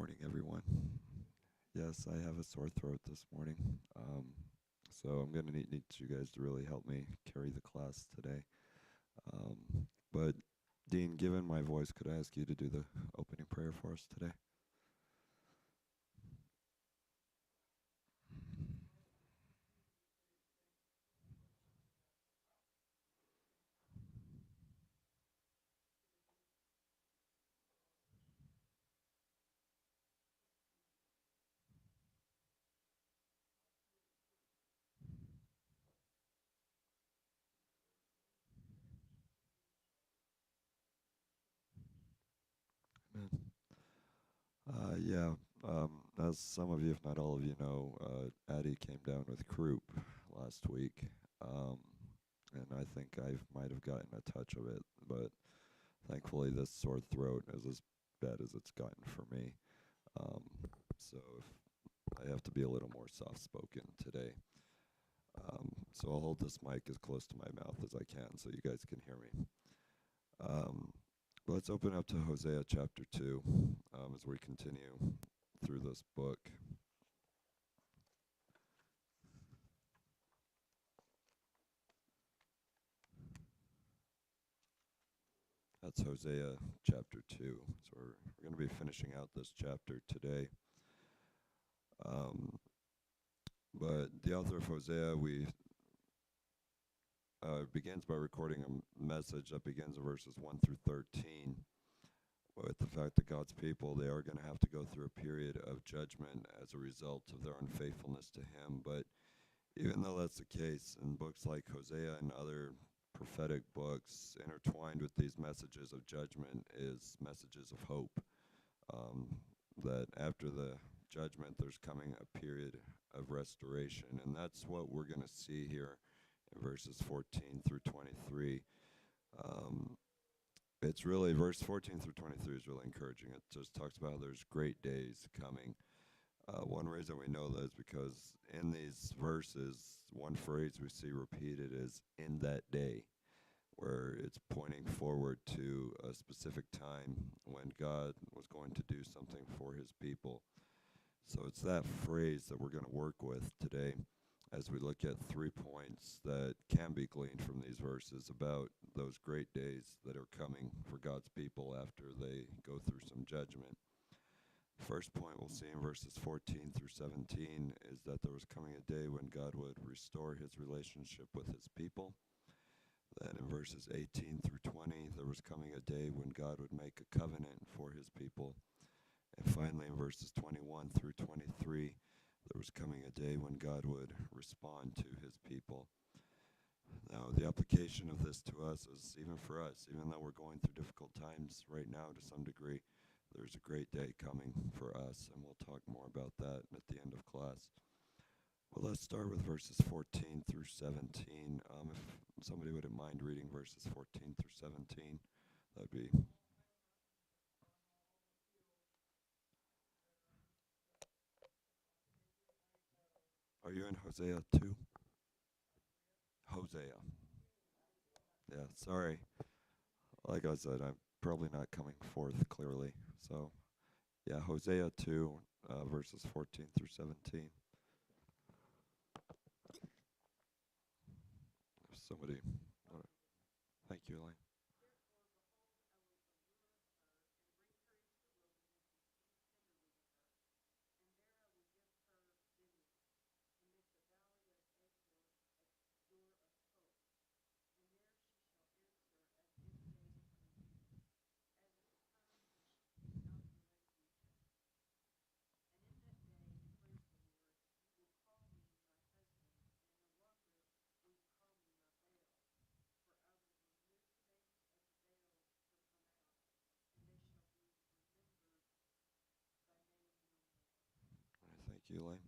morning, everyone. Yes, I have a sore throat this morning. So I'm going to need you guys to really help me carry the class today. But, Dean, given my voice, could I ask you to do the opening prayer for us today? Amen. Yeah, as some of you, if not all of you know, Addie came down with croup last week. Um, and I think I might have gotten a touch of it, but thankfully this sore throat is as bad as it's gotten for me. Um, so if I have to be a little more soft-spoken today. So I'll hold this mic as close to my mouth as I can so you guys can hear me. Um, let's open up to Hosea chapter 2 as we continue through this book. That's Hosea chapter 2. So we're going to be finishing out this chapter today. But the author of Hosea, begins by recording a message that begins in verses 1 through 13 with the fact that God's people, they are going to have to go through a period of judgment as a result of their unfaithfulness to Him. But even though that's the case, in books like Hosea and other prophetic books, intertwined with these messages of judgment is messages of hope. That after the judgment, there's coming a period of restoration. And that's what we're going to see here in verses 14 through 23. It's really, verse 14 through 23 is really encouraging. It just talks about how there's great days coming. One reason we know that is because in these verses, one phrase we see repeated is "in that day," where it's pointing forward to a specific time when God was going to do something for His people. So it's that phrase that we're going to work with today as we look at 3 points that can be gleaned from these verses about those great days that are coming for God's people after they go through some judgment. First point we'll see in verses 14 through 17 is that there was coming a day when God would restore His relationship with His people. Then in verses 18 through 20, there was coming a day when God would make a covenant for His people. And finally, in verses 21 through 23, there was coming a day when God would respond to His people. Now, the application of this to us is even for us, even though we're going through difficult times right now to some degree, there's a great day coming for us, and we'll talk more about that at the end of class. Well, let's start with verses 14 through 17. If somebody wouldn't mind reading verses 14 through 17, that'd be... Are you in Hosea 2? Hosea. Yeah, sorry. Like I said, I'm probably not coming forth clearly. So, yeah, Hosea 2, verses 14 through 17. If somebody... Thank you, Elaine. Thank you, Elaine.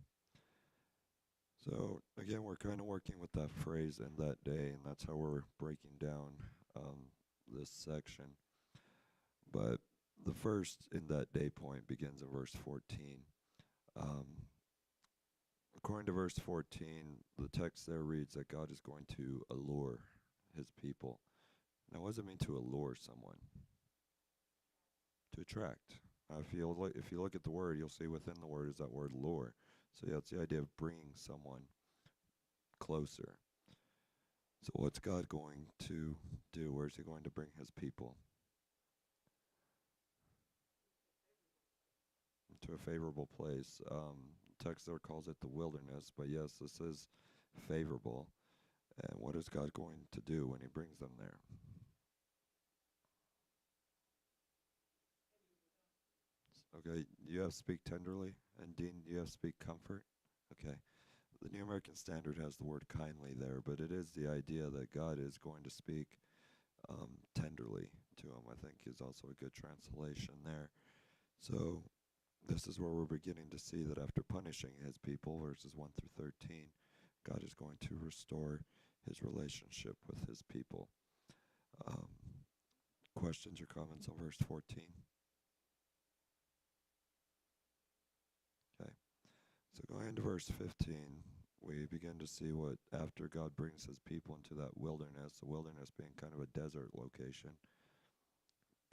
So, again, we're kind of working with that phrase "in that day," and that's how we're breaking down this section. But the first "in that day" point begins in verse 14. Um, according to verse 14, the text there reads that God is going to allure His people. Now, what does it mean to allure someone? To attract. If you look at the word, you'll see within the word is that word lure. So yeah, it's the idea of bringing someone closer. So what's God going to do? Where's He going to bring His people? To a favorable place. Text there calls it the wilderness, but yes, this is favorable. And what is God going to do when He brings them there? Okay, you have speak tenderly, and Dean, you have speak comfort. Okay, the New American Standard has the word kindly there, but it is the idea that God is going to speak tenderly to him. I think is also a good translation there. So this is where we're beginning to see that after punishing His people, verses 1 through 13, God is going to restore His relationship with His people. Um, Questions or comments on verse 14? Okay. So going into verse 15, we begin to see what after God brings His people into that wilderness, the wilderness being kind of a desert location,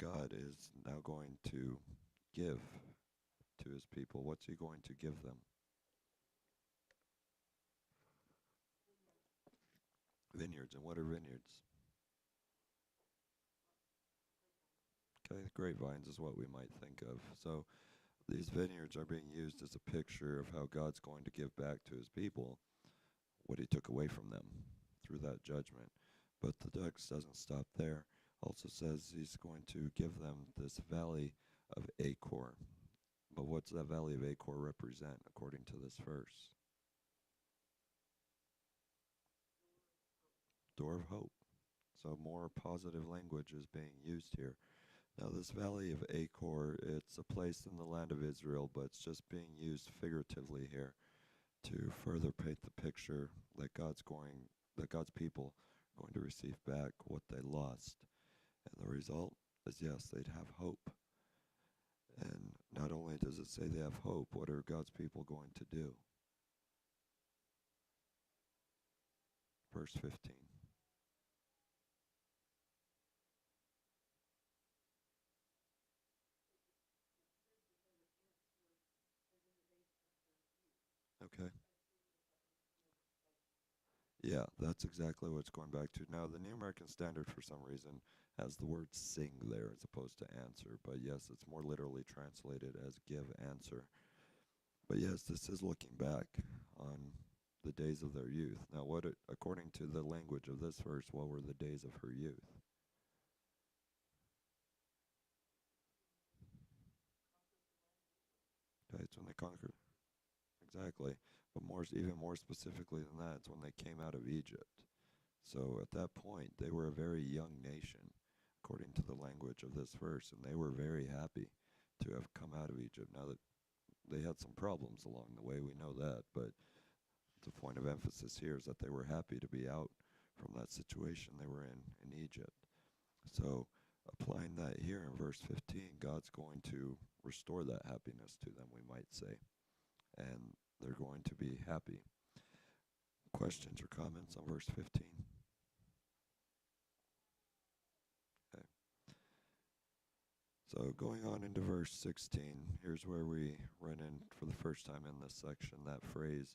God is now going to give to His people. What's He going to give them? Vineyards. And what are vineyards? Okay, grapevines is what we might think of. So these vineyards are being used as a picture of how God's going to give back to His people what He took away from them through that judgment. But the text doesn't stop there. Also says He's going to give them this valley of Achor. But what's that valley of Achor represent according to this verse? Door of hope. So more positive language is being used here. Now this valley of Achor, it's a place in the land of Israel, but it's just being used figuratively here to further paint the picture that God's people are going to receive back what they lost. And the result is yes, they'd have hope. And not only does it say they have hope, what are God's people going to do? Verse 15. Okay. Yeah, that's exactly what it's going back to. Now, the New American Standard, for some reason, has the word sing there as opposed to answer. But yes, it's more literally translated as give answer. But yes, this is looking back on the days of their youth. Now, according to the language of this verse, what were the days of her youth? Okay, it's when they conquered. Exactly. But even more specifically than that, it's when they came out of Egypt. So at that point, they were a very young nation, according to the language of this verse, and they were very happy to have come out of Egypt. Now that they had some problems along the way, we know that, but the point of emphasis here is that they were happy to be out from that situation they were in Egypt. So applying that here in verse 15, God's going to restore that happiness to them, we might say, and they're going to be happy. Questions or comments on verse 15? Okay. So going on into verse 16, here's where we run in for the first time in this section that phrase,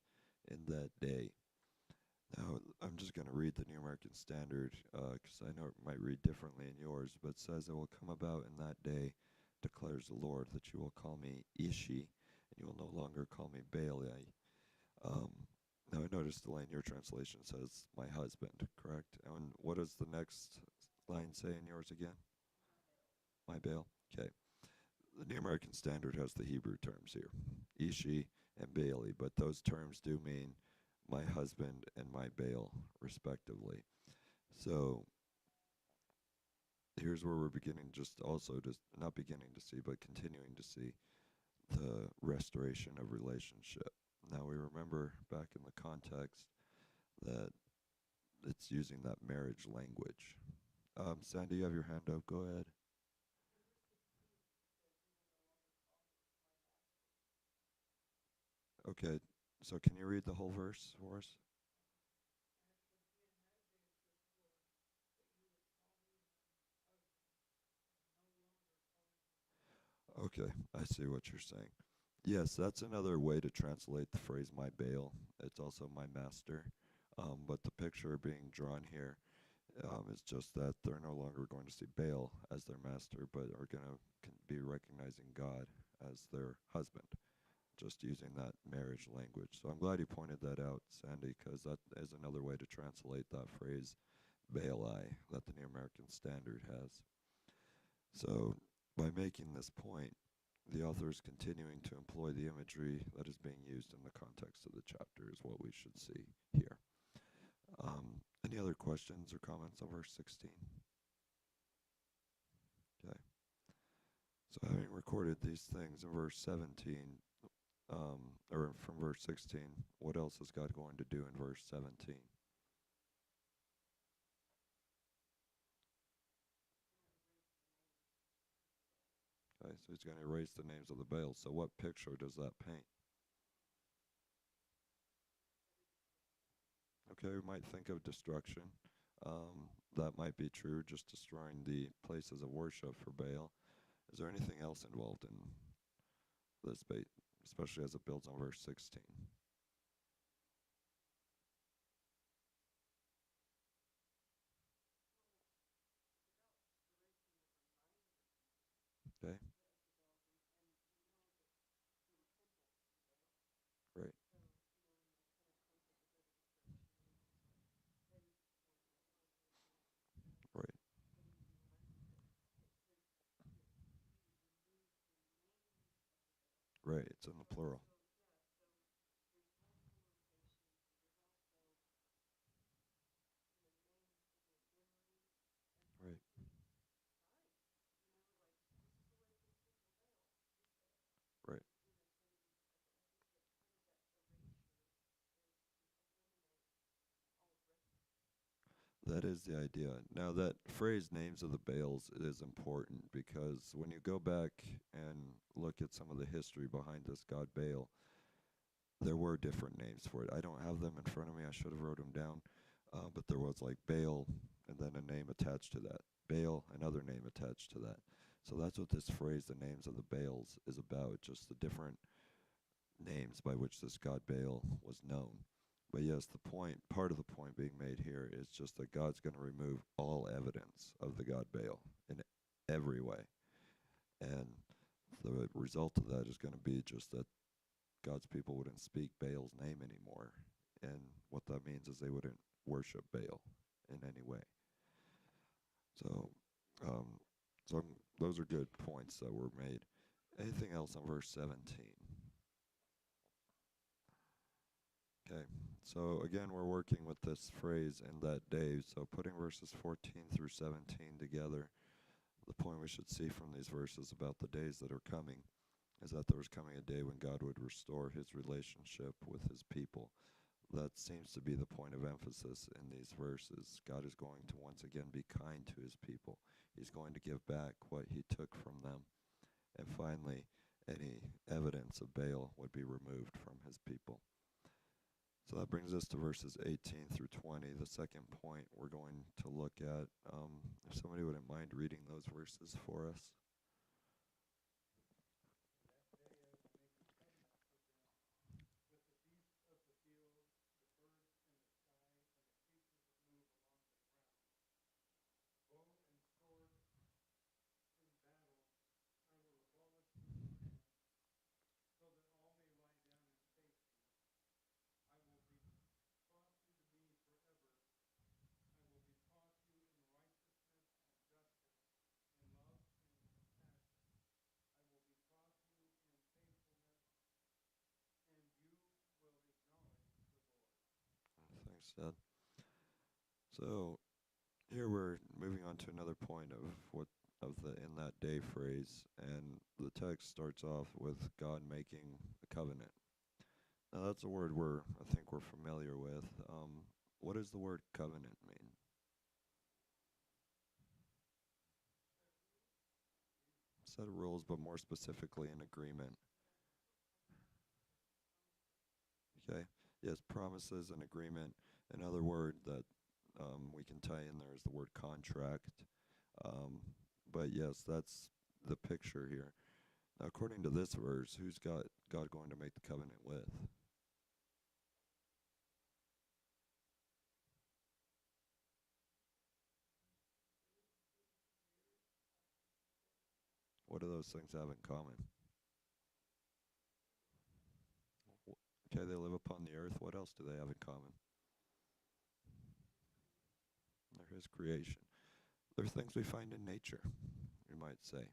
in that day. Now, I'm just going to read the New American Standard because I know it might read differently in yours, but it says, it will come about in that day, declares the Lord, that you will call me Ishi, and you will no longer call me Baali. Um, Now, I noticed the line in your translation says, my husband, correct? And what does the next line say in yours again? My Baal. Okay. The New American Standard has the Hebrew terms here, Ishi and Baali, but those terms do mean my husband and my Baal, respectively. So here's where we're beginning not beginning to see, but continuing to see the restoration of relationship. Now we remember back in the context that it's using that marriage language. Sandy, you have your hand up. Go ahead. Okay, so can you read the whole verse for us? Okay, I see what you're saying. Yes, that's another way to translate the phrase my Baal. It's also my master. But the picture being drawn here is just that they're no longer going to see Baal as their master, but are going to be recognizing God as their husband, just using that marriage language. So I'm glad you pointed that out, Sandy, because that is another way to translate that phrase Baali that the New American Standard has. So by making this point, the author is continuing to employ the imagery that is being used in the context of the chapter, is what we should see here. Any other questions or comments on verse 16? Okay. So having recorded these things in verse 17, or from verse 16, what else is God going to do in verse 17? Okay, so he's going to erase the names of the Baals. So what picture does that paint? Okay, we might think of destruction. That might be true, just destroying the places of worship for Baal. Is there anything else involved in this bait, especially as it builds on verse 16? Okay, right, right, right. It's in the plural. Right, right. That is the idea. Now, that phrase names of the Baals is important because when you go back and look at some of the history behind this god Baal, there were different names for it. I don't have them in front of me. I should have wrote them down. But there was like Baal and then a name attached to that. Baal, another name attached to that. So that's what this phrase, the names of the Baals, is about, just the different names by which this god Baal was known. But yes, the point, part of the point being made here is just that God's going to remove all evidence of the god Baal in every way. And the result of that is going to be just that God's people wouldn't speak Baal's name anymore. And what that means is they wouldn't worship Baal in any way. So, um, so those are good points that were made. Anything else on verse 17? Okay, so again, we're working with this phrase in that day. So putting verses 14 through 17 together, the point we should see from these verses about the days that are coming is that there was coming a day when God would restore his relationship with his people. That seems to be the point of emphasis in these verses. God is going to once again be kind to his people. He's going to give back what he took from them. And finally, any evidence of Baal would be removed from his people. So that brings us to verses 18 through 20, the second point we're going to look at. If somebody wouldn't mind reading those verses for us. Thanks, Dad. So here we're moving on to another point of what of the in that day phrase, and the text starts off with God making a covenant. Now that's a word I think we're familiar with. What does the word covenant mean? Set of rules, but more specifically an agreement. Okay. Yes, promises and agreement. Another word that we can tie in there is the word contract. Um, but yes, that's the picture here. Now, according to this verse, who's God going to make the covenant with? What do those things have in common? Okay, they live upon the earth. What else do they have in common? They're His creation. They're things we find in nature, you might say.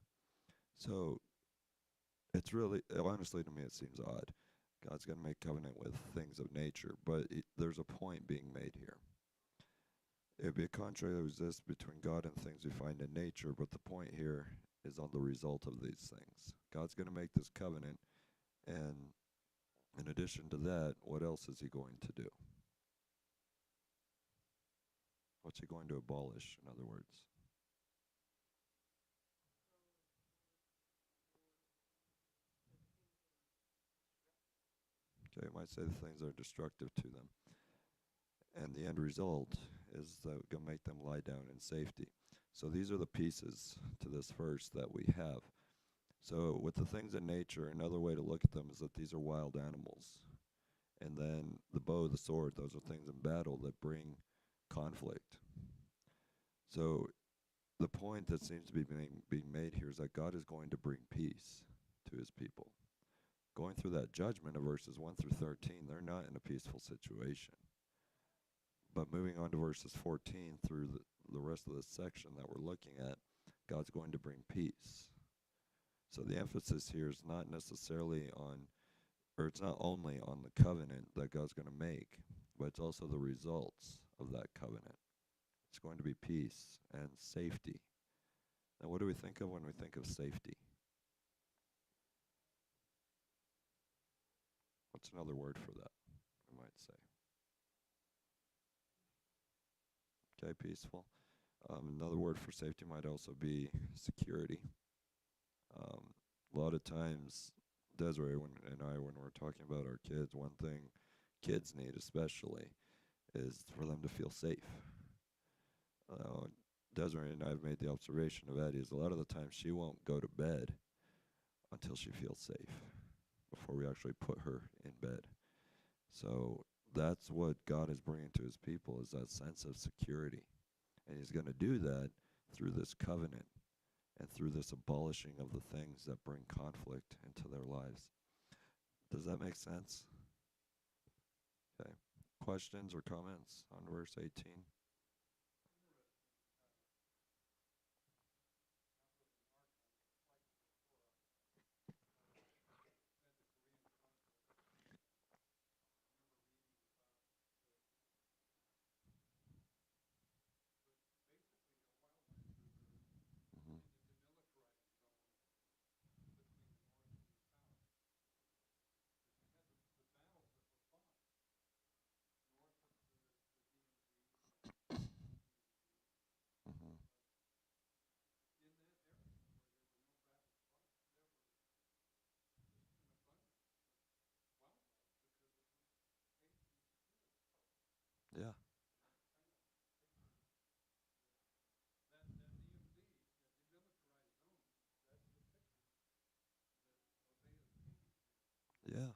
So it's really, honestly, to me, it seems odd. God's going to make covenant with things of nature, but there's a point being made here. It would be a contrary that exists between God and things we find in nature, but the point here is on the result of these things. God's going to make this covenant, and in addition to that, what else is He going to do? What's He going to abolish, in other words? Okay, you might say the things that are destructive to them. And the end result is that going to make them lie down in safety. So these are the pieces to this verse that we have. So with the things in nature, another way to look at them is that these are wild animals. And then the bow, the sword, those are things in battle that bring conflict. So the point that seems to be being made here is that God is going to bring peace to His people. Going through that judgment of verses 1 through 13, they're not in a peaceful situation. But moving on to verses 14 through the rest of this section that we're looking at, God's going to bring peace. So the emphasis here is not necessarily on, or it's not only on the covenant that God's going to make, but it's also the results of that covenant. It's going to be peace and safety. Now, what do we think of when we think of safety? What's another word for that, we might say? Okay, peaceful. Another word for safety might also be security. A lot of times, Desiree and I, when we're talking about our kids, one thing kids need especially is for them to feel safe. Uh, Desiree and I have made the observation of Eddie is a lot of the time she won't go to bed until she feels safe before we actually put her in bed. So that's what God is bringing to His people is that sense of security. And He's going to do that through this covenant and through this abolishing of the things that bring conflict into their lives. Does that make sense? Okay. Questions or comments on verse 18? Mm-hmm. Mm-hmm. Yeah. Yeah.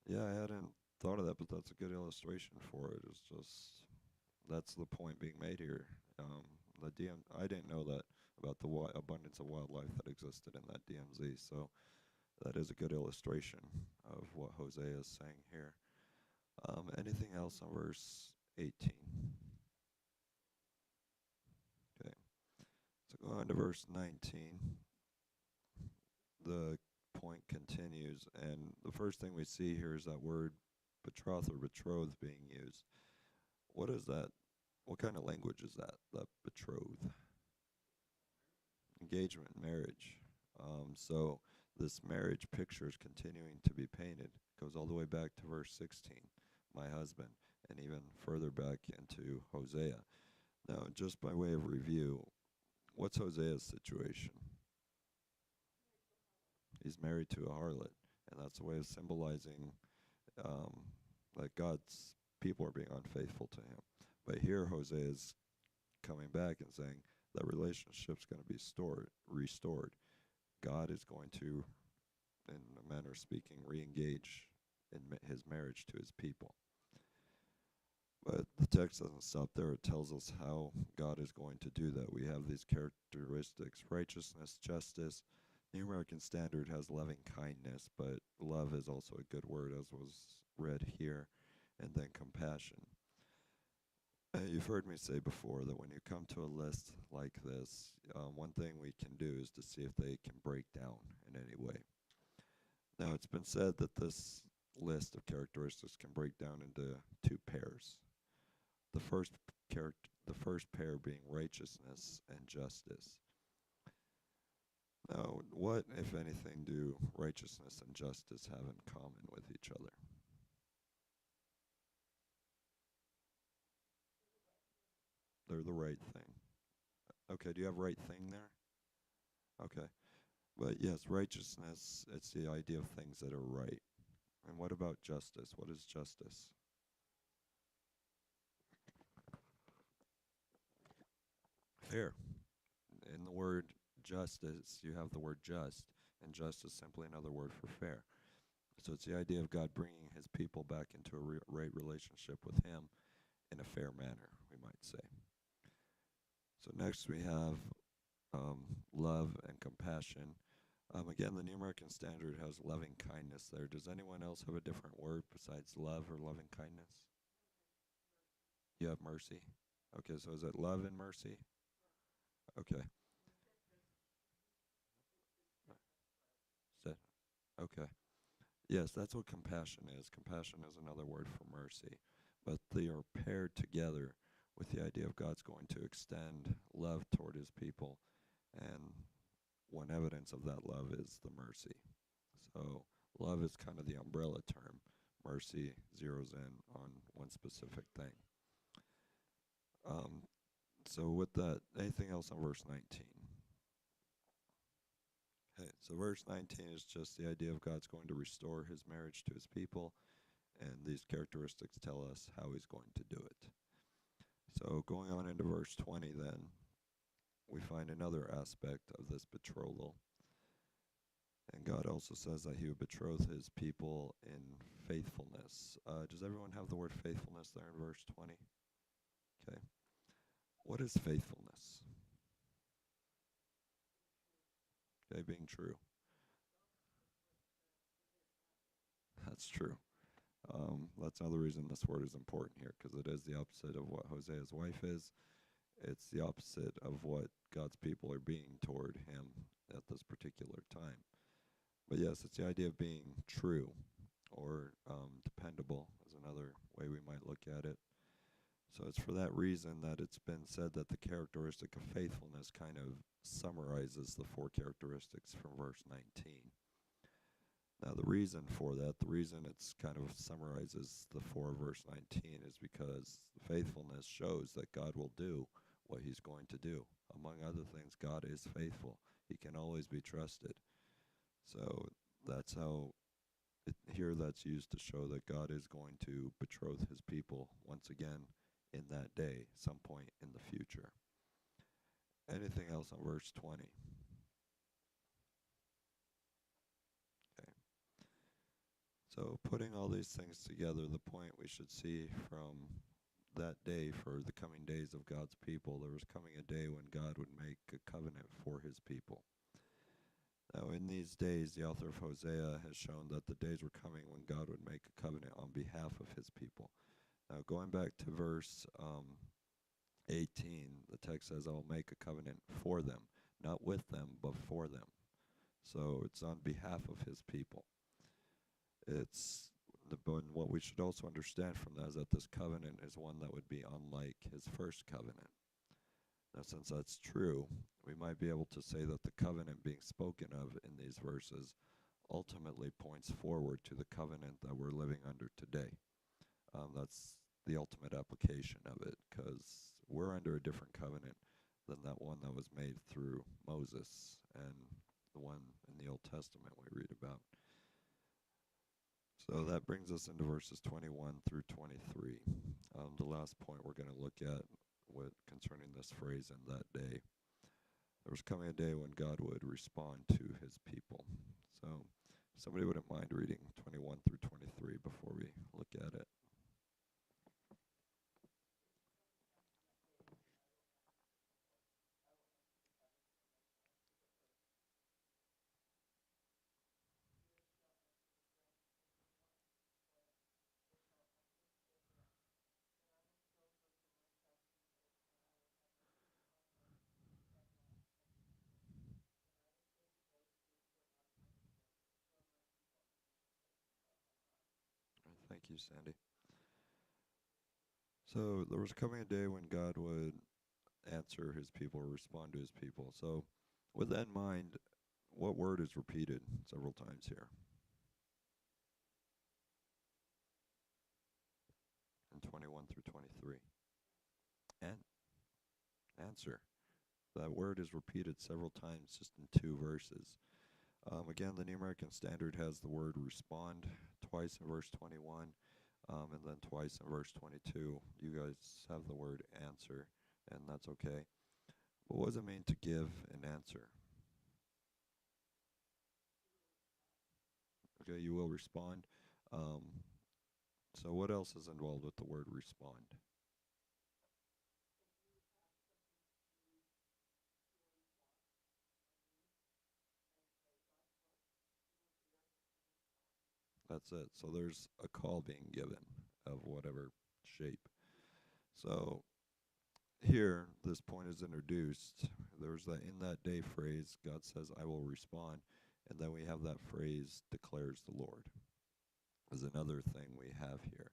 Yeah, I hadn't thought of that, but that's a good illustration for it. It's just that's the point being made here. The DM, I didn't know that about the abundance of wildlife that existed in that DMZ. So that is a good illustration of what Hosea is saying here. Anything else on verse 18? Okay, so go on to verse 19. The point continues, and the first thing we see here is that word betroth or betrothed being used. What is that? What kind of language is that? That betrothed, engagement, marriage. So this marriage picture is continuing to be painted. Goes all the way back to verse 16, my husband, and even further back into Hosea. Now, just by way of review, what's Hosea's situation? He's married to a harlot, and that's a way of symbolizing um, that God's people are being unfaithful to him. But here Hosea is coming back and saying, that relationship's going to be restored. God is going to, in a manner of speaking, re-engage in his marriage to his people. But the text doesn't stop there. It tells us how God is going to do that. We have these characteristics: righteousness, justice. New American Standard has loving kindness, but love is also a good word, as was read here, and then compassion. You've heard me say before that when you come to a list like this, one thing we can do is to see if they can break down in any way. Now, it's been said that this list of characteristics can break down into two pairs. The the first pair being righteousness and justice. Now, what, if anything, do righteousness and justice have in common with each other? They're the right thing. Okay, do you have right thing there? Okay. But yes, righteousness, it's the idea of things that are right. And what about justice? What is justice? Fair. In the word justice, you have the word just, and just is simply another word for fair. So it's the idea of God bringing his people back into a right relationship with him in a fair manner, we might say. So next we have love and compassion. Again, the New American Standard has loving kindness there. Does anyone else have a different word besides love or loving kindness? You have mercy. Okay, so is it love and mercy? Okay. Is that okay? Yes, that's what compassion is. Compassion is another word for mercy, but they are paired together with the idea of God's going to extend love toward his people, and one evidence of that love is the mercy. So love is kind of the umbrella term. Mercy zeroes in on one specific thing. Um, so with that, anything else on verse 19? Okay, so verse 19 is just the idea of God's going to restore his marriage to his people, and these characteristics tell us how he's going to do it. So going on into verse 20 then, we find another aspect of this betrothal. And God also says that he would betroth his people in faithfulness. Does everyone have the word faithfulness there in verse 20? Okay. What is faithfulness? Okay, being true. That's true. That's another reason this word is important here, because it is the opposite of what Hosea's wife is. It's the opposite of what God's people are being toward him at this particular time. But yes, it's the idea of being true or dependable is another way we might look at it. So it's for that reason that it's been said that the characteristic of faithfulness kind of summarizes the four characteristics from verse 19. Now, the reason for that, the reason it's kind of summarizes the four verse 19 is because faithfulness shows that God will do what he's going to do. Among other things, God is faithful. He can always be trusted. So that's how here that's used to show that God is going to betroth his people once again in that day, some point in the future. Anything else on verse 20? Okay. So putting all these things together, the point we should see from that day for the coming days of God's people, there was coming a day when God would make a covenant for his people. Now, in these days, the author of Hosea has shown that the days were coming when God would make a covenant on behalf of his people. Now, going back to verse 18, the text says, I will make a covenant for them, not with them, but for them. So it's on behalf of his people. But what we should also understand from that is that this covenant is one that would be unlike his first covenant. Now, since that's true, we might be able to say that the covenant being spoken of in these verses ultimately points forward to the covenant that we're living under today. That's the ultimate application of it, because we're under a different covenant than that one that was made through Moses and the one in the Old Testament we read about. So that brings us into verses 21 through 23. The last point we're going to look at concerning this phrase, in that day. There was coming a day when God would respond to his people. So, somebody wouldn't mind reading 21 through 23 before we look at it. Thank you, Sandy. So, there was coming a day when God would answer his people or respond to his people. So, with that in mind, what word is repeated several times here? In 21 through 23. And answer. That word is repeated several times just in two verses. Again, the New American Standard has the word respond twice in verse 21, and then twice in verse 22. You guys have the word answer, and that's okay. But what does it mean to give an answer? Okay, you will respond. Um, so what else is involved with the word respond? That's it. So there's a call being given of whatever shape. So here, this point is introduced. There's that in that day phrase, God says, I will respond. And then we have that phrase, declares the Lord, is another thing we have here.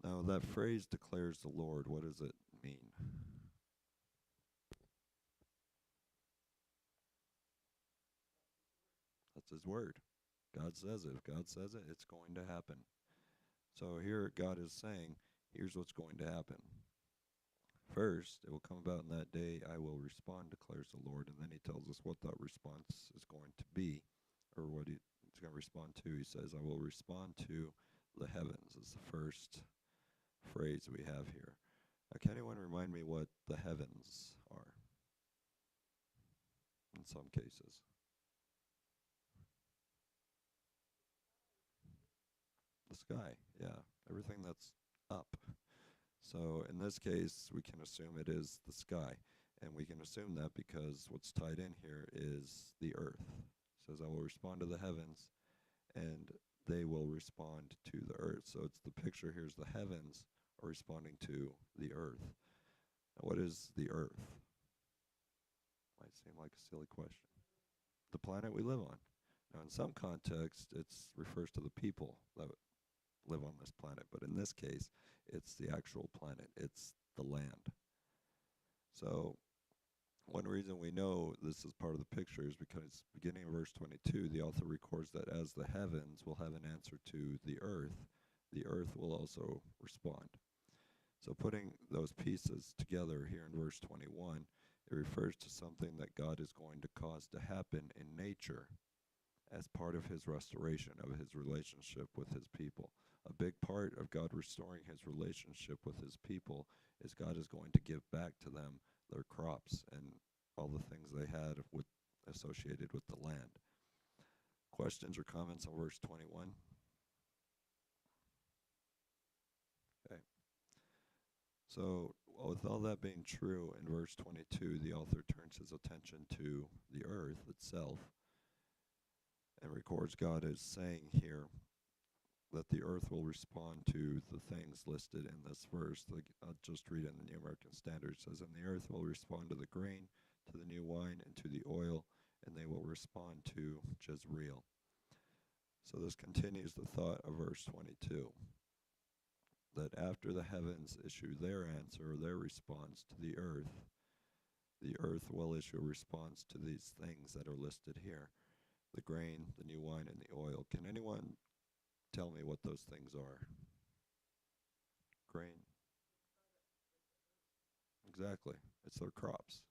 Now, that phrase, declares the Lord, what does it mean? That's his word. God says it. If God says it, it's going to happen. So here, God is saying, here's what's going to happen. First, it will come about in that day, I will respond, declares the Lord. And then he tells us what that response is going to be, or what he's going to respond to. He says, I will respond to the heavens, is the first phrase we have here. Now, can anyone remind me what the heavens are in some cases? The sky, yeah, everything that's up. So in this case, we can assume it is the sky. And we can assume that because what's tied in here is the earth. It says, I will respond to the heavens, and they will respond to the earth. So it's the picture here's the heavens are responding to the earth. Now, what is the earth? Might seem like a silly question. The planet we live on. Now, in some context, it refers to the people that live on this planet, but in this case, it's the actual planet. It's the land. So one reason we know this is part of the picture is because beginning in verse 22, the author records that as the heavens will have an answer to the earth will also respond. So putting those pieces together here in verse 21, it refers to something that God is going to cause to happen in nature as part of his restoration of his relationship with his people. A big part of God restoring his relationship with his people is God is going to give back to them their crops and all the things they had associated with the land. Questions or comments on verse 21? Okay. So, with all that being true, in verse 22, the author turns his attention to the earth itself and records God as saying here that the earth will respond to the things listed in this verse. I'll just read in the New American Standard. It says, and the earth will respond to the grain, to the new wine, and to the oil, and they will respond to Jezreel. So this continues the thought of verse 22, that after the heavens issue their answer or their response to the earth will issue a response to these things that are listed here. The grain, the new wine, and the oil. Can anyone tell me what those things are? Grain. Exactly. It's their crops.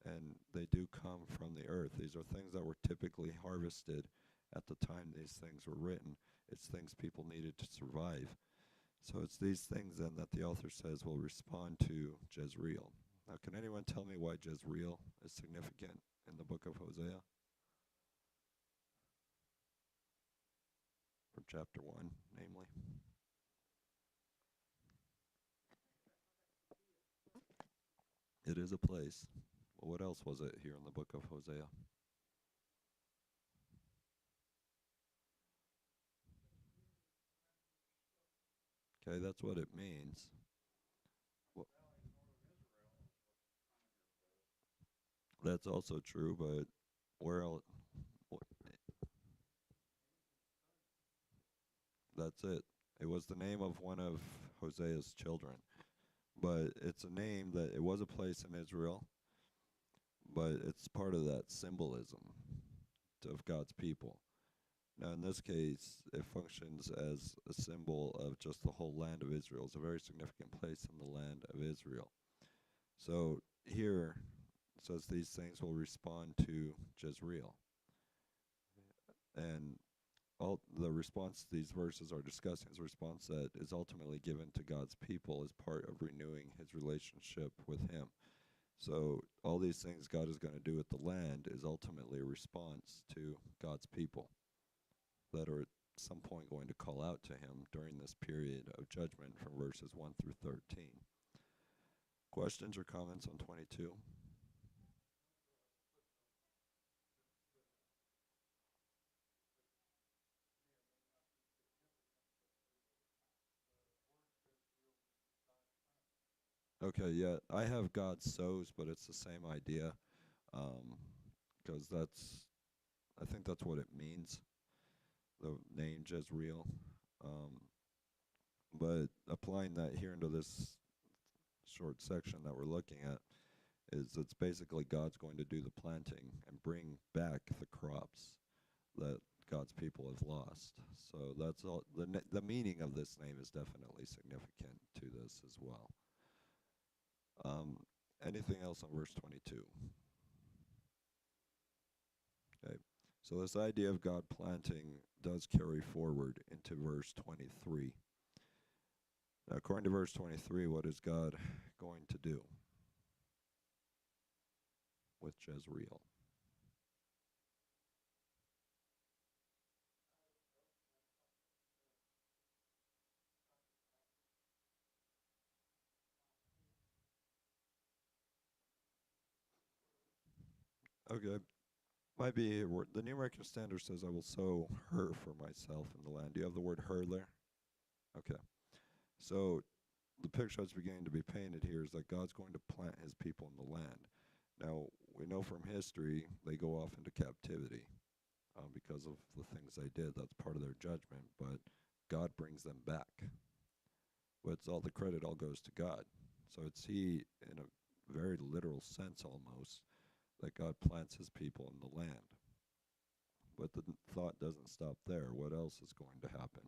And they do come from the earth. These are things that were typically harvested at the time these things were written. It's things people needed to survive. So it's these things then that the author says will respond to Jezreel. Now, can anyone tell me why Jezreel is significant in the book of Hosea? From chapter 1, namely. It is a place. Well, what else was it here in the book of Hosea? Okay, that's what it means. Well, that's also true, but where else? That's it. It was the name of one of Hosea's children. But it's a name that it was a place in Israel, but it's part of that symbolism of God's people. Now, in this case, it functions as a symbol of just the whole land of Israel. It's a very significant place in the land of Israel. So here it says these things will respond to Jezreel. And all the response these verses are discussing is a response that is ultimately given to God's people as part of renewing his relationship with him. So all these things God is going to do with the land is ultimately a response to God's people that are at some point going to call out to him during this period of judgment from verses 1 through 13. Questions or comments on 22? Okay, yeah, I have God sows, but it's the same idea, because I think that's what it means, the name Jezreel. Um, but applying that here into this short section that we're looking at is it's basically God's going to do the planting and bring back the crops that God's people have lost. So that's all. The meaning of this name is definitely significant to this as well. Um, Anything else on verse 22? Okay. So this idea of God planting does carry forward into verse 23. Now, according to verse 23, what is God going to do with Jezreel? Okay, might be a word. The New American Standard says, I will sow her for myself in the land. Do you have the word her there? Okay. So the picture that's beginning to be painted here is that God's going to plant his people in the land. Now, we know from history they go off into captivity because of the things they did. That's part of their judgment, but God brings them back. But it's all the credit all goes to God. So it's he, in a very literal sense almost, that God plants his people in the land. But the thought doesn't stop there. What else is going to happen?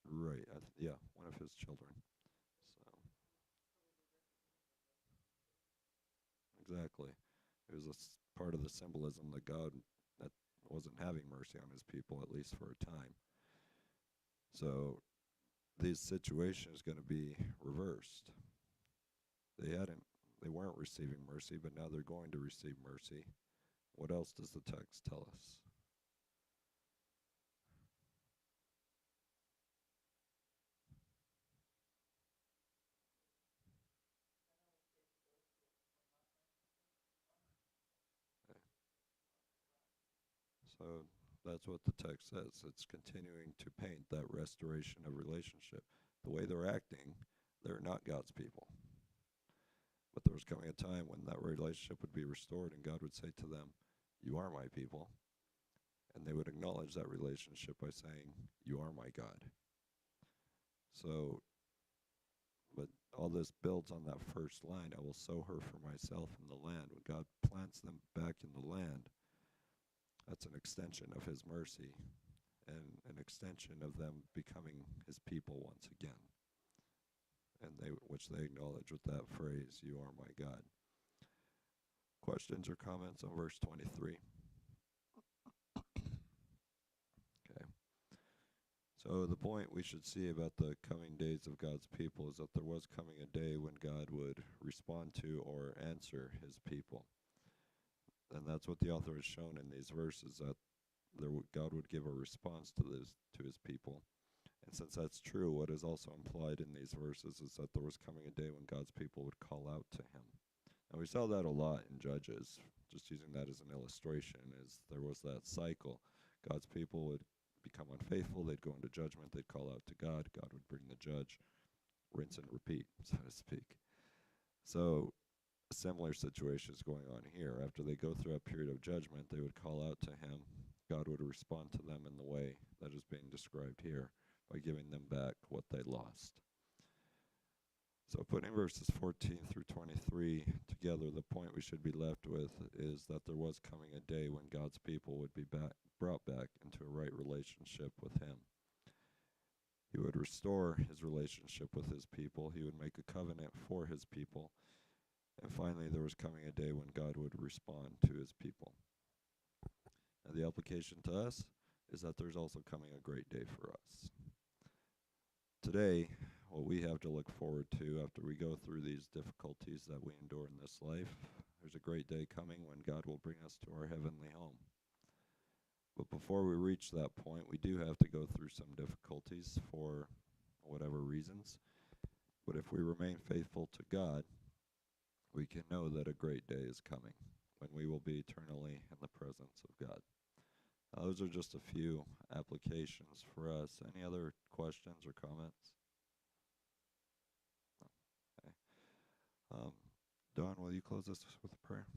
Right. Yeah, one of his children. So exactly, it was part of the symbolism that God that wasn't having mercy on his people at least for a time. So this situation is going to be reversed. They hadn't, they weren't receiving mercy, but now they're going to receive mercy. What else does the text tell us? Okay. So that's what the text says. It's continuing to paint that restoration of relationship. The way they're acting, they're not God's people. But there was coming a time when that relationship would be restored, and God would say to them, "You are my people." And they would acknowledge that relationship by saying, "You are my God." So, but all this builds on that first line, "I will sow her for myself in the land." When God plants them back in the land, that's an extension of his mercy and an extension of them becoming his people once again. And which they acknowledge with that phrase, "You are my God." Questions or comments on verse 23? So the point we should see about the coming days of God's people is that there was coming a day when God would respond to or answer his people. And that's what the author has shown in these verses, that God would give a response to his people. And since that's true, what is also implied in these verses is that there was coming a day when God's people would call out to him. And we saw that a lot in Judges, just using that as an illustration, is there was that cycle. God's people would become unfaithful, they'd go into judgment, they'd call out to God, God would bring the judge, rinse and repeat, so to speak. So a similar situation is going on here. After they go through a period of judgment, they would call out to him. God would respond to them in the way that is being described here by giving them back what they lost. So putting verses 14 through 23 together, the point we should be left with is that there was coming a day when God's people would be brought back into a right relationship with him. He would restore his relationship with his people. He would make a covenant for his people. And finally, there was coming a day when God would respond to his people. Now, the application to us is that there's also coming a great day for us. Today, what we have to look forward to after we go through these difficulties that we endure in this life, there's a great day coming when God will bring us to our heavenly home. But before we reach that point, we do have to go through some difficulties for whatever reasons. But if we remain faithful to God, we can know that a great day is coming when we will be eternally in the presence of God. Those are just a few applications for us. Any other questions or comments? Okay. Don, will you close us with a prayer?